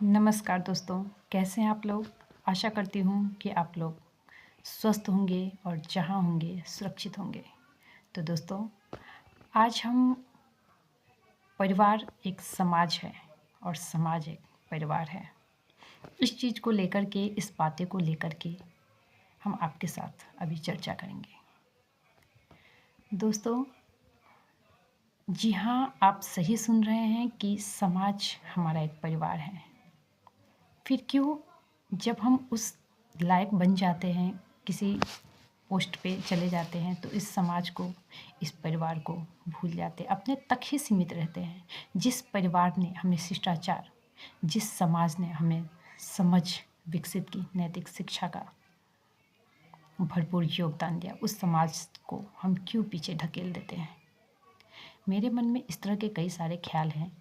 नमस्कार दोस्तों, कैसे हैं आप लोग? आशा करती हूँ कि आप लोग स्वस्थ होंगे और जहाँ होंगे सुरक्षित होंगे। तो दोस्तों, आज हम परिवार एक समाज है और समाज एक परिवार है। इस चीज़ को लेकर के, इस बातें को लेकर के हम आपके साथ अभी चर्चा करेंगे। दोस्तों, जी हाँ, आप सही सुन रहे हैं कि समाज हमारा एक परिवार है। फिर क्यों जब हम उस लायक बन जाते हैं, किसी पोस्ट पे चले जाते हैं, तो इस समाज को, इस परिवार को भूल जाते हैं, अपने तक ही सीमित रहते हैं। जिस परिवार ने हमें शिष्टाचार, जिस समाज ने हमें समझ विकसित की, नैतिक शिक्षा का भरपूर योगदान दिया, उस समाज को हम क्यों पीछे ढकेल देते हैं? मेरे मन में इस तरह के कई सारे ख्याल हैं,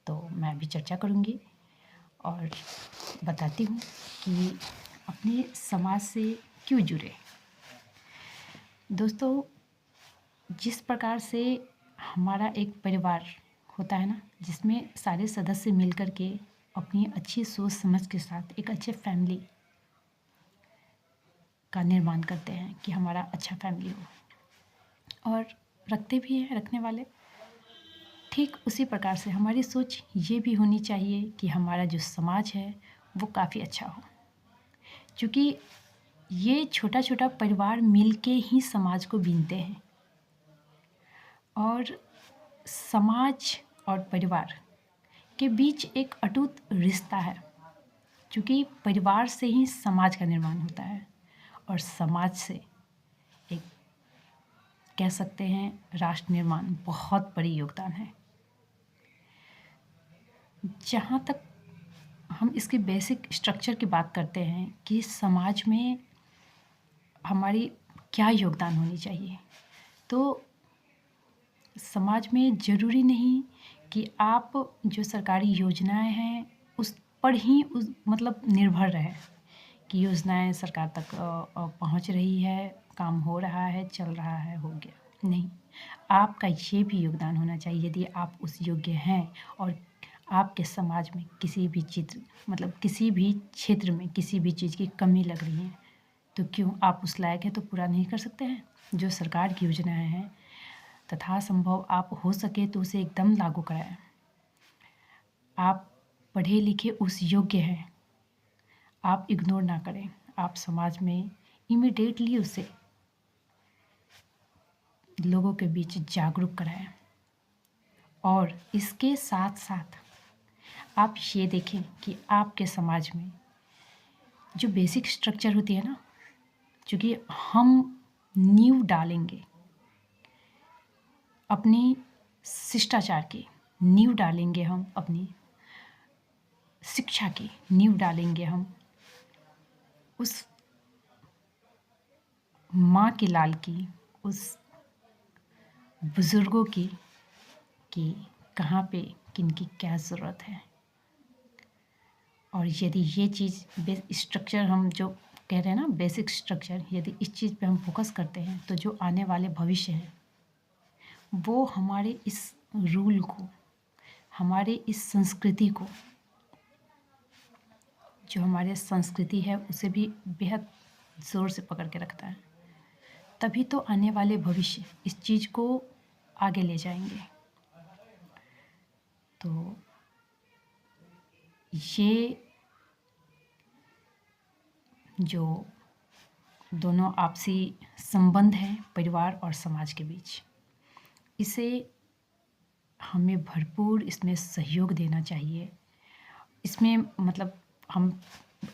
तो मैं भी चर्चा करूँगी और बताती हूँ कि अपने समाज से क्यों जुड़े। दोस्तों, जिस प्रकार से हमारा एक परिवार होता है ना, जिसमें सारे सदस्य मिलकर के अपनी अच्छी सोच समझ के साथ एक अच्छे फैमिली का निर्माण करते हैं कि हमारा अच्छा फैमिली हो, और रखते भी हैं रखने वाले। ठीक उसी प्रकार से हमारी सोच ये भी होनी चाहिए कि हमारा जो समाज है वो काफ़ी अच्छा हो, क्योंकि ये छोटा छोटा परिवार मिलके ही समाज को बीनते हैं। और समाज और परिवार के बीच एक अटूट रिश्ता है, क्योंकि परिवार से ही समाज का निर्माण होता है और समाज से एक, कह सकते हैं, राष्ट्र निर्माण बहुत बड़ी योगदान है। जहाँ तक हम इसके बेसिक स्ट्रक्चर की बात करते हैं कि समाज में हमारी क्या योगदान होनी चाहिए, तो समाज में ज़रूरी नहीं कि आप जो सरकारी योजनाएं हैं उस पर ही उस मतलब निर्भर रहे कि योजनाएं सरकार तक पहुंच रही है, काम हो रहा है, चल रहा है, हो गया। नहीं, आपका ये भी योगदान होना चाहिए। यदि आप उस योग्य हैं और आपके समाज में किसी भी चित्र मतलब किसी भी क्षेत्र में किसी भी चीज़ की कमी लग रही है, तो क्यों आप उस लायक है तो पूरा नहीं कर सकते हैं? जो सरकार की योजनाएं हैं, तथा संभव आप हो सके तो उसे एकदम लागू कराएं। आप पढ़े लिखे उस योग्य हैं, आप इग्नोर ना करें, आप समाज में इमीडिएटली उसे लोगों के बीच जागरूक कराएं। और इसके साथ साथ आप ये देखें कि आपके समाज में जो बेसिक स्ट्रक्चर होती है ना, क्योंकि हम नींव डालेंगे अपनी शिष्टाचार की, नींव डालेंगे हम अपनी शिक्षा की, नींव डालेंगे हम उस माँ के लाल की, उस बुज़ुर्गों की, कि कहाँ पे किनकी क्या ज़रूरत है। और यदि ये चीज़ स्ट्रक्चर हम जो कह रहे हैं ना, बेसिक स्ट्रक्चर, यदि इस चीज़ पे हम फोकस करते हैं तो जो आने वाले भविष्य है वो हमारे इस रूल को, हमारे इस संस्कृति को, जो हमारे संस्कृति है उसे भी बेहद ज़ोर से पकड़ के रखता है। तभी तो आने वाले भविष्य इस चीज़ को आगे ले जाएंगे। तो ये जो दोनों आपसी संबंध हैं परिवार और समाज के बीच, इसे हमें भरपूर इसमें सहयोग देना चाहिए। इसमें मतलब हम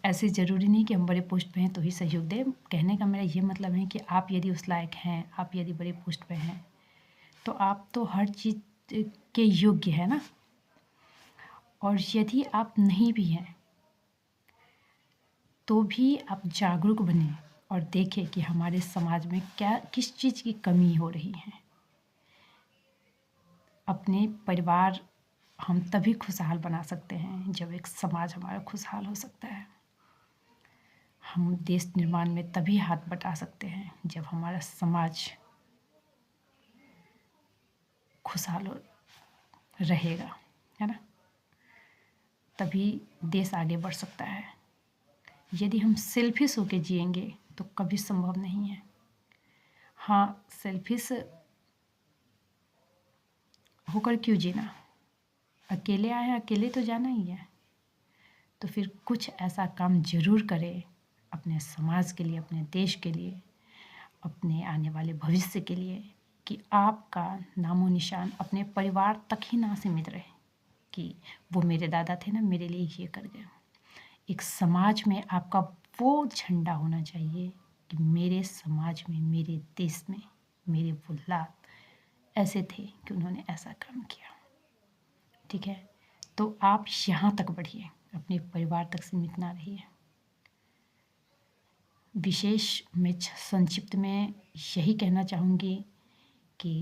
ऐसे ज़रूरी नहीं कि हम बड़े पोस्ट पे हैं तो ही सहयोग दें। कहने का मेरा ये मतलब है कि आप यदि उस लायक हैं, आप यदि बड़े पोस्ट पे हैं, तो आप तो हर चीज़ के योग्य है ना। और यदि आप नहीं भी हैं तो भी आप जागरूक बने और देखें कि हमारे समाज में क्या, किस चीज़ की कमी हो रही है। अपने परिवार हम तभी खुशहाल बना सकते हैं जब एक समाज हमारा खुशहाल हो सकता है। हम देश निर्माण में तभी हाथ बटा सकते हैं जब हमारा समाज खुशहाल रहेगा, है ना। तभी देश आगे बढ़ सकता है। यदि हम सेल्फिश होकर जिएंगे तो कभी संभव नहीं है। हाँ, सेल्फिश होकर क्यों जीना? अकेले आए हैं, अकेले तो जाना ही है। तो फिर कुछ ऐसा काम जरूर करें अपने समाज के लिए, अपने देश के लिए, अपने आने वाले भविष्य के लिए, कि आपका नामो निशान अपने परिवार तक ही ना सीमित रहे कि वो मेरे दादा थे ना, मेरे लिए ये कर गए। एक समाज में आपका वो झंडा होना चाहिए कि मेरे समाज में, मेरे देश में मेरे वो लाल ऐसे थे कि उन्होंने ऐसा काम किया। ठीक है, तो आप यहाँ तक बढ़िए, अपने परिवार तक सीमित ना रहिए। विशेष मैं संक्षिप्त में यही कहना चाहूँगी कि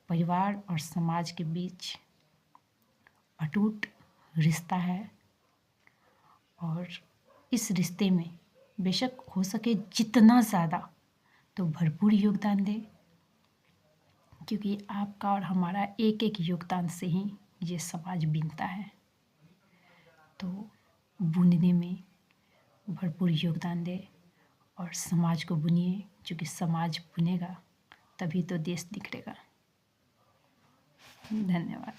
परिवार और समाज के बीच अटूट रिश्ता है, और इस रिश्ते में बेशक हो सके जितना ज़्यादा तो भरपूर योगदान दें, क्योंकि आपका और हमारा एक एक योगदान से ही ये समाज बनता है। तो बुनने में भरपूर योगदान दें और समाज को बुनिए, क्योंकि समाज बुनेगा तभी तो देश निखरेगा। धन्यवाद।